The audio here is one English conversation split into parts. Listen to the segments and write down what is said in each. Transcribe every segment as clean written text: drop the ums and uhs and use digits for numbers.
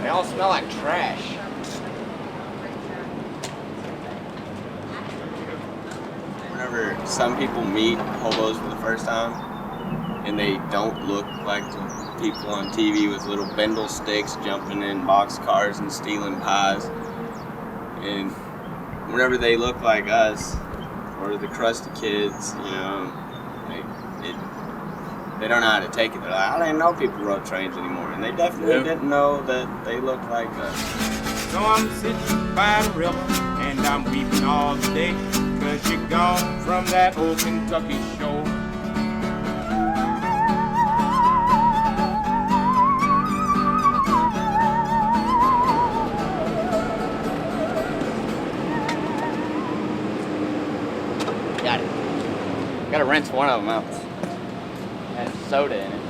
They all smell like trash. Whenever some people meet hobos for the first time and they don't look like the people on TV with little bindle sticks jumping in boxcars and stealing pies, and whenever they look like us or the crusty kids, you know, they don't know how to take it. They're like, I didn't know people rode trains anymore, and they definitely didn't know that they looked like us. So I'm sitting by the river and I'm weeping all day, 'cause you're gone from that old Kentucky shore. Got it. Gotta rinse one of them out. Has soda in it.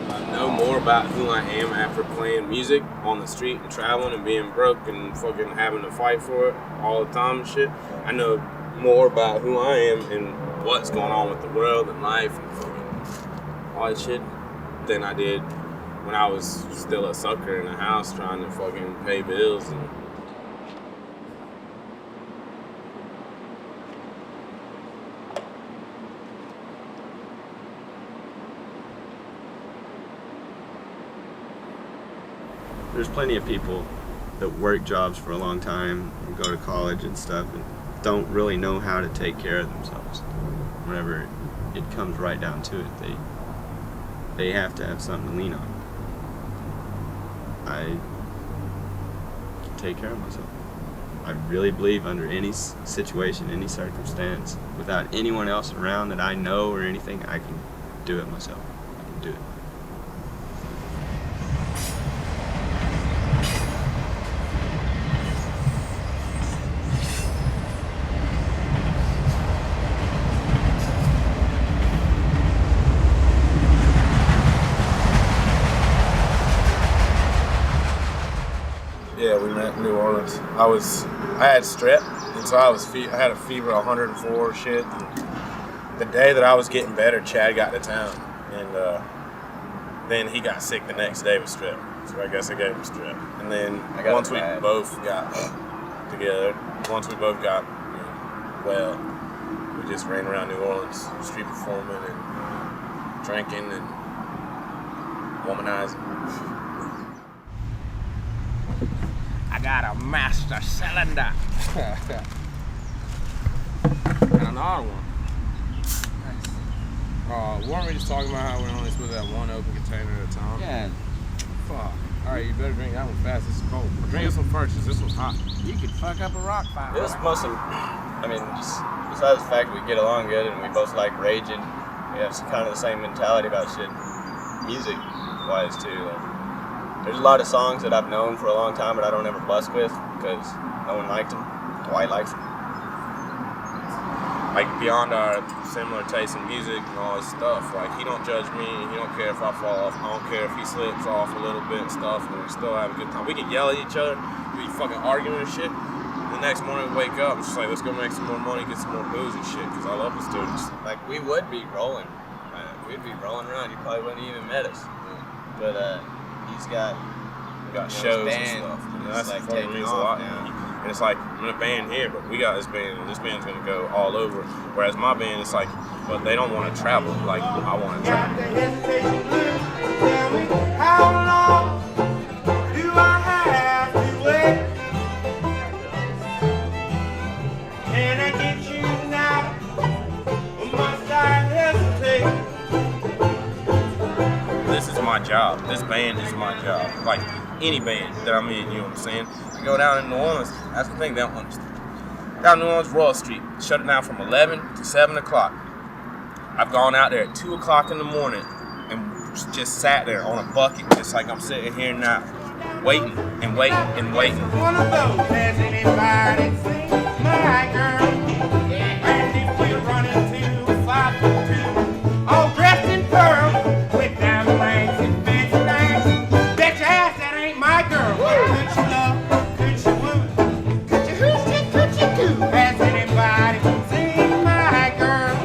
I know more about who I am after playing music on the street and traveling and being broke and fucking having to fight for it all the time and shit. I know more about who I am and what's going on with the world and life and fucking all that shit than I did when I was still a sucker in the house trying to fucking pay bills. And there's plenty of people that work jobs for a long time and go to college and stuff and don't really know how to take care of themselves. Whenever it comes right down to it, they have to have something to lean on. I can take care of myself. I really believe under any situation, any circumstance, without anyone else around that I know or anything, I can do it myself. I can do it. yeah, we met in New Orleans. I had strep, and so I had a fever of 104 shit. And the day that I was getting better, Chad got to town, and then he got sick the next day with strep. So I guess I gave him strep. And then once we both got together, once we both got well, we just ran around New Orleans, street performing and drinking and womanizing. I got a master cylinder. And another one. Weren't we just talking about how we're only supposed to have one open container at a time? Yeah. Fuck. Alright, you better drink that one fast. This is cold. Drink this one first, because this one's hot. You could fuck up a rock fire. It was mostly, just besides the fact we get along good and we both like raging, we have kind of the same mentality about shit, music-wise too. There's a lot of songs that I've known for a long time, but I don't ever bust with because no one liked them. Dwight likes them. Like beyond our similar taste in music and all this stuff, like he don't judge me, he don't care if I fall off, I don't care if he slips off a little bit and stuff, and we still have a good time. We can yell at each other, we fucking arguing and shit. And the next morning we wake up, it's just like, let's go make some more money, get some more booze and shit, because I love the students. Like we would be rolling, we'd be rolling around, you probably wouldn't even met us. But he's got shows and band, stuff. And that's that's like fucking taking means a off lot. now. And it's like, I'm in a band here, but we got this band, and this band's gonna go all over. Whereas my band, it's like, but they don't want to travel like I want to travel. Tell me, how long do I have to wait? Can I get you now, or must I hesitate? This is my job. This band is my job. Like any band that I'm in, you know what I'm saying? I go down in New Orleans, that's the thing they don't understand. Down in New Orleans, Royal Street, shut it down from 11 to 7 o'clock. I've gone out there at 2 o'clock in the morning and just sat there on a bucket, just like I'm sitting here now, waiting and waiting and waiting. One of those, has anybody seen my girl? And if we're running to 5'2", all dressed in pearl, with diamond rings and fancy things, bet your ass that ain't my girl. Could you love? Could you woo? Could you who? Could you do? Has anybody seen my girl?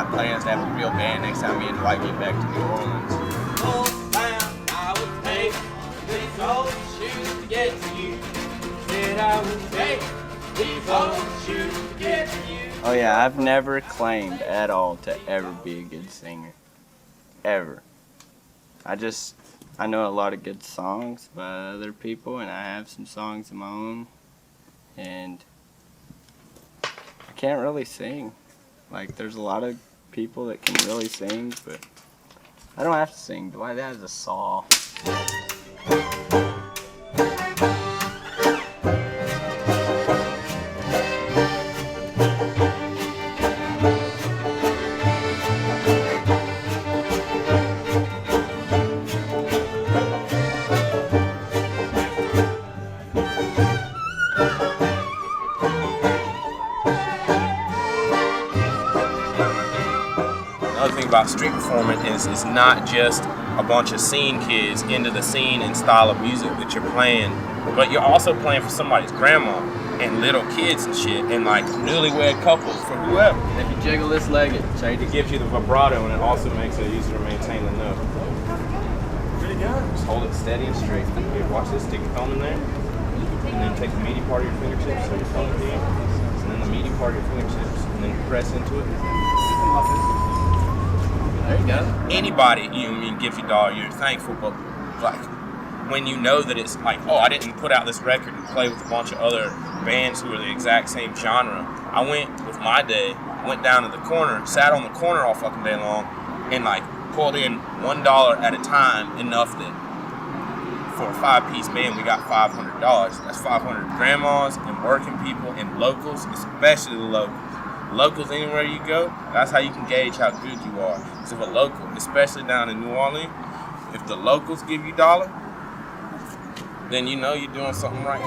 plans to have a real band next time me and Dwight get back to New Orleans. Old bound, I would pay these old shoes to get to you. Said I would pay these old shoes to get to you. Oh yeah, I've never claimed at all to ever be a good singer. Ever. I know a lot of good songs by other people, and I have some songs of my own, and I can't really sing. Like, there's a lot of people that can really sing, but I don't have to sing. Dwight has a saw. Another thing about street performing is it's not just a bunch of scene kids into the scene and style of music that you're playing, but you're also playing for somebody's grandma and little kids and shit, and like newlywed couples for whoever. If you jiggle this leg, It gives you the vibrato, and it also makes it easier to maintain the note. Pretty good. Just hold it steady and straight. Here, watch this. Stick your thumb in there, and then take the meaty part of your fingertips, so your thumb here, and then the meaty part of your fingertips, and then press into it. there you go. Anybody gives you a dollar, you're thankful, but like when you know that it's like, oh, I didn't put out this record and play with a bunch of other bands who are the exact same genre. I went with my day, went down to the corner, sat on the corner all fucking day long, and like pulled in $1 at a time, enough that for a 5-piece band we got $500. That's 500 grandmas and working people and locals, especially the locals. Locals anywhere you go, that's how you can gauge how good you are. So if a local, especially down in New Orleans, if the locals give you $1, then you know you're doing something right.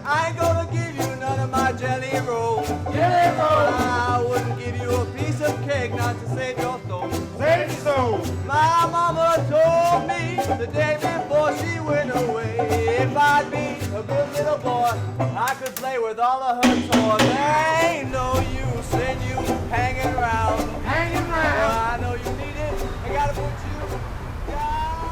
I ain't gonna give you none of my jelly rolls. Jelly rolls. I wouldn't give you a piece of cake not to save your soul. Save your soul. My mama told me the day before she went away, if I'd be a good little boy, I could play with all of her toys. There ain't no use in you hanging around. Hanging around. Well, I know you need it. I gotta put you down.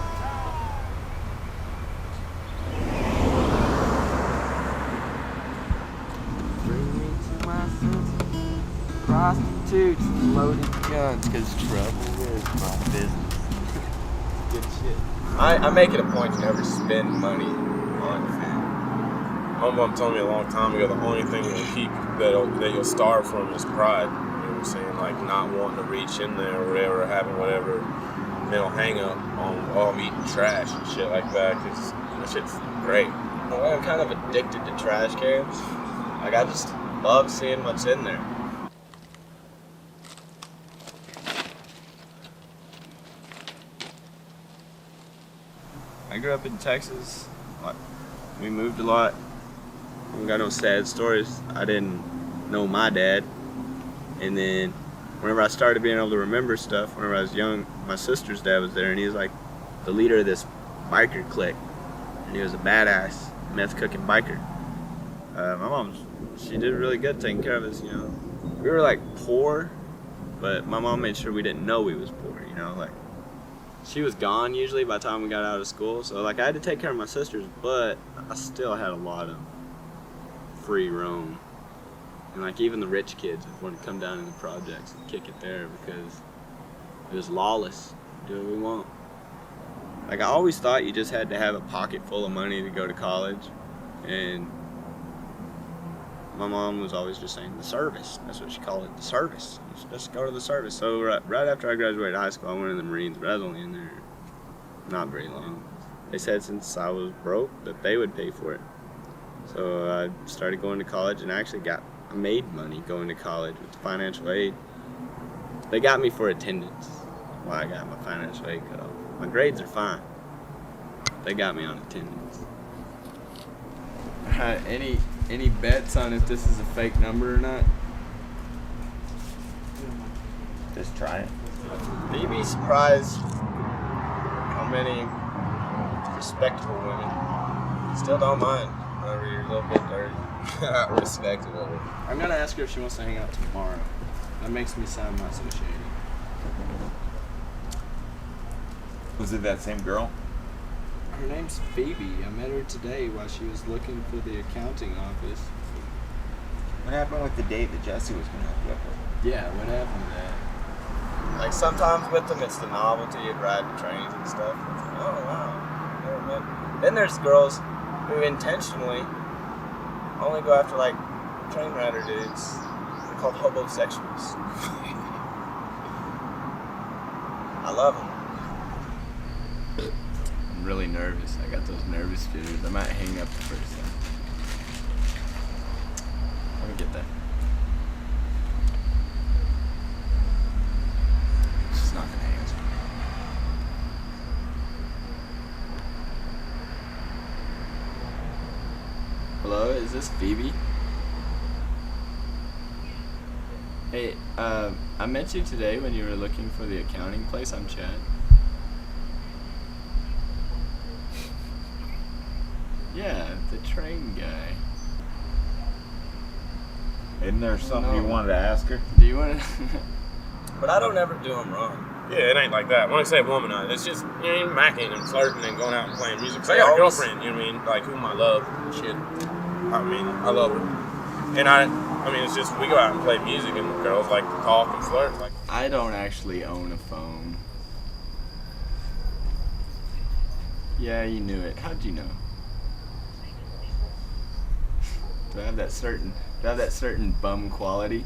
Bring me to my senses. Prostitutes, loaded guns, because trouble is my business. Good shit. I make it a point to never spend money on food. My mom told me a long time ago the only thing that will keep that you'll starve from is pride. You know what I'm saying? Like not wanting to reach in there or whatever, having whatever mental hang up on, oh, I'm eating trash and shit like that, because that shit's great. In a way, I'm kind of addicted to trash cans. Like, I just love seeing what's in there. I grew up in Texas. We moved a lot. We got no sad stories. I didn't know my dad. And then whenever I started being able to remember stuff, whenever I was young, my sister's dad was there, and he was like the leader of this biker clique. And he was a badass meth cooking biker. My mom, she did really good taking care of us, you know. We were like poor, but my mom made sure we didn't know we was poor, you know. Like, she was gone usually by the time we got out of school, so like I had to take care of my sisters, but I still had a lot of free roam. And like even the rich kids would want to come down in the projects and kick it there because it was lawless. Do what we want. Like I always thought you just had to have a pocket full of money to go to college, and my mom was always just saying the service. That's what she called it, the service. Just go to the service. So right after I graduated high school, I went in the Marines, but I was only in there not very long. They said since I was broke that they would pay for it. So I started going to college, and I made money going to college with the financial aid. They got me for attendance. Well, I got my financial aid cut off. My grades are fine. They got me on attendance. Any bets on if this is a fake number or not? Just try it. You'd be surprised how many respectable women still don't mind whenever you're a little bit dirty. Respectable. I'm gonna ask her if she wants to hang out tomorrow. That makes me sound not so shady. Was it that same girl? Her name's Phoebe. I met her today while she was looking for the accounting office. What happened with the date that Jesse was going to hook you up with? Yeah, what happened to that? Like sometimes with them, it's the novelty of riding trains and stuff. It's like, oh wow, never met. Then there's girls who intentionally only go after like train rider dudes. They're called hobosexuals. I love them. I'm really nervous. I got those nervous jitters. I might hang up the first time. Let me get that. She's not gonna answer. Hello, is this Phoebe? Hey, I met you today when you were looking for the accounting place. I'm Chad. Yeah, the train guy. Isn't there something you No. wanted to ask her? Do you want to? But I don't ever do them wrong. Yeah, it ain't like that. When I say womanize, it's just, you know, macking and flirting and going out and playing music. 'Cause I got a girlfriend, you know what I mean? Like, whom I love and shit. I mean, I love her. And I mean, it's just, we go out and play music and girls like to talk and flirt. Like, I don't actually own a phone. Yeah, you knew it. How'd you know? Do I have that certain bum quality?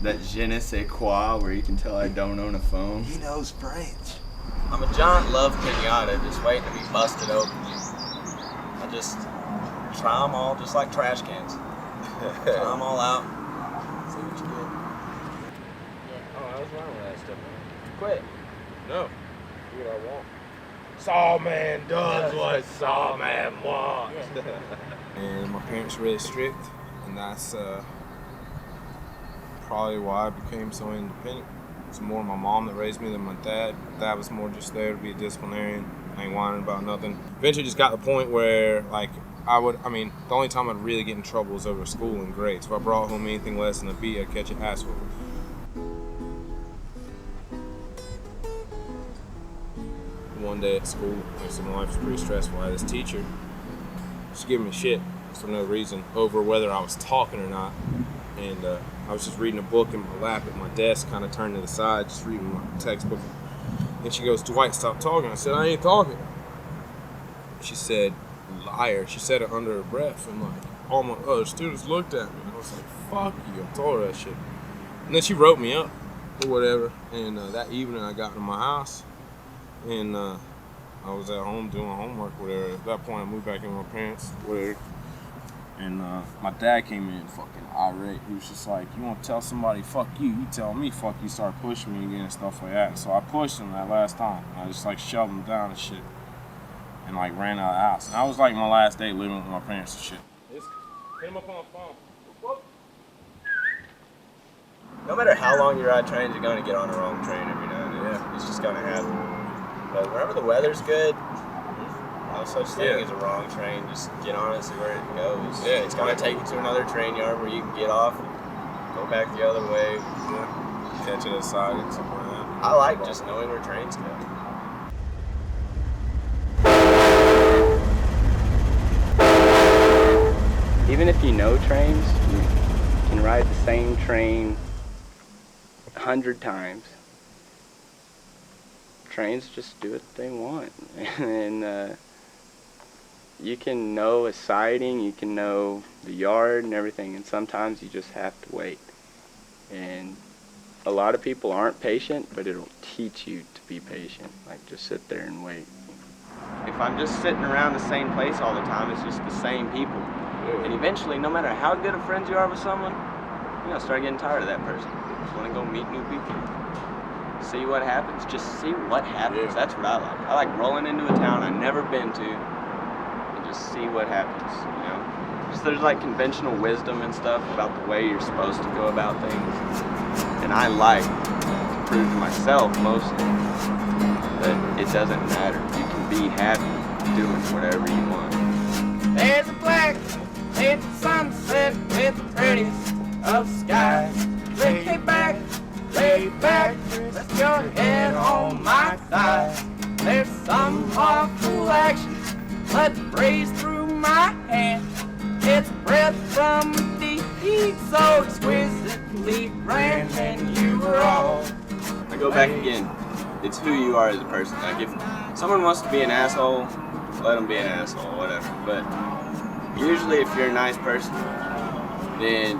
That je ne sais quoi where you can tell I don't own a phone? He knows French. I'm a giant love pinata just waiting to be busted open. I just try them all just like trash cans. Try them all out. See what you get. oh, I was wrong with that stuff, man. Quit. No. Do what I want. Sawman does what Sawman wants. And my parents were really strict, and that's probably why I became so independent. It's more my mom that raised me than my dad. Dad was more just there to be a disciplinarian. I ain't whining about nothing. Eventually just got to the point where, like, the only time I'd really get in trouble was over school and grades. If I brought home anything less than a B, I'd catch an ass whooping. One day at school, my life was pretty stressful. I had this teacher, she gave me shit for no reason over whether I was talking or not. And I was just reading a book in my lap at my desk, kind of turned to the side, just reading my textbook. And she goes, "Dwight, stop talking." I said, "I ain't talking." She said, "Liar." She said it under her breath, and like all my other students looked at me. And I was like, "Fuck you!" I told her that shit. And then she wrote me up or whatever. And that evening, I got to my house, and I was at home doing homework, whatever. At that point, I moved back in with my parents, whatever. And my dad came in fucking irate. He was just like, "You want to tell somebody fuck you, you tell me fuck you." Start pushing me again and stuff like that. And so I pushed him that last time. I just like shoved him down and shit. And like ran out of the house. And that was like my last day living with my parents and shit. Hit him up on the phone. No matter how long you ride trains, you're going to get on the wrong train every now and then. Yeah. It's just going to happen. But whenever the weather's good, no such thing as a wrong train. Just get on it, see where it goes. Yeah, it's going to take you to another train yard where you can get off and go back the other way. Yeah. Catch it aside and something like that. I like just knowing where trains go. Even if you know trains, you can ride the same train 100 times. Trains just do what they want. And you can know a siding, you can know the yard and everything, and sometimes you just have to wait. And a lot of people aren't patient, but it'll teach you to be patient. Like, just sit there and wait. If I'm just sitting around the same place all the time, it's just the same people. And eventually, no matter how good of friends you are with someone, you're gonna start getting tired of that person. You just wanna go meet new people. See what happens. Just see what happens. Yeah. That's what I like. I like rolling into a town I've never been to and just see what happens, you know? Just there's like conventional wisdom and stuff about the way you're supposed to go about things. And I like to prove to myself mostly that it doesn't matter. You can be happy doing whatever you want. There's a black lit sunset with the prettiest of skies. Looking back lay back, rest your head on my thigh. There's some awful action, blood race through my hand. It's breath from the heat, so exquisitely grand, and you were all. I go back again. It's who you are as a person. Like if someone wants to be an asshole, let them be an asshole, whatever. But usually, if you're a nice person, then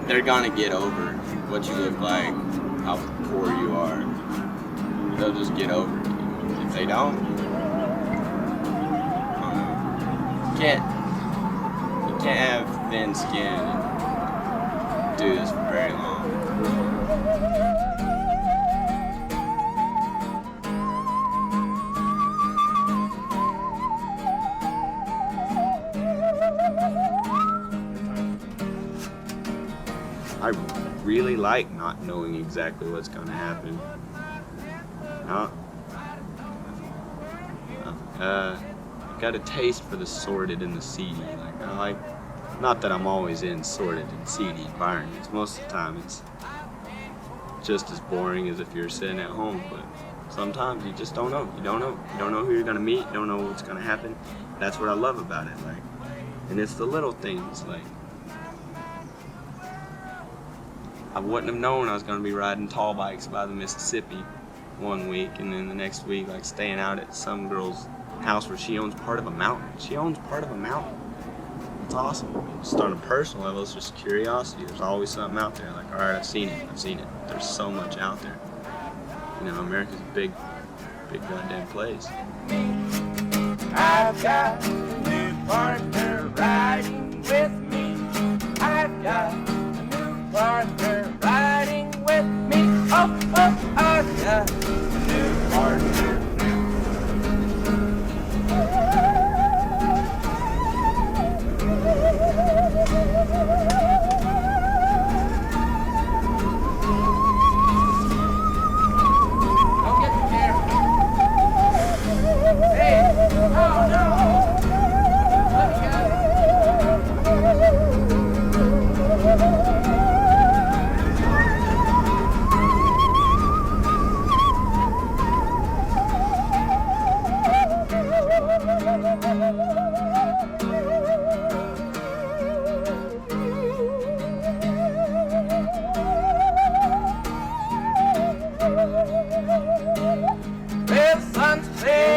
they're gonna get over what you look like, how poor you are. They'll just get over it. If they don't, you can't have thin skin and do this for very long. I really like not knowing exactly what's going to happen. Got a taste for the sordid and the seedy. Like I like, not that I'm always in sordid and seedy environments. Most of the time, it's just as boring as if you're sitting at home. But sometimes you just don't know. You don't know. You don't know who you're going to meet. You don't know what's going to happen. That's what I love about it. Like, and it's the little things. Like, I wouldn't have known I was going to be riding tall bikes by the Mississippi one week, and then the next week, like, staying out at some girl's house where she owns part of a mountain. She owns part of a mountain. It's awesome. Just on a personal level, it's just curiosity. There's always something out there. Like, all right, I've seen it. There's so much out there. You know, America's a big goddamn place. I've got a new partner riding with me. I've got a new partner riding with me. Oh, I've got a new partner. Don't get scared. Hey, oh no. Let me go. The sun's setting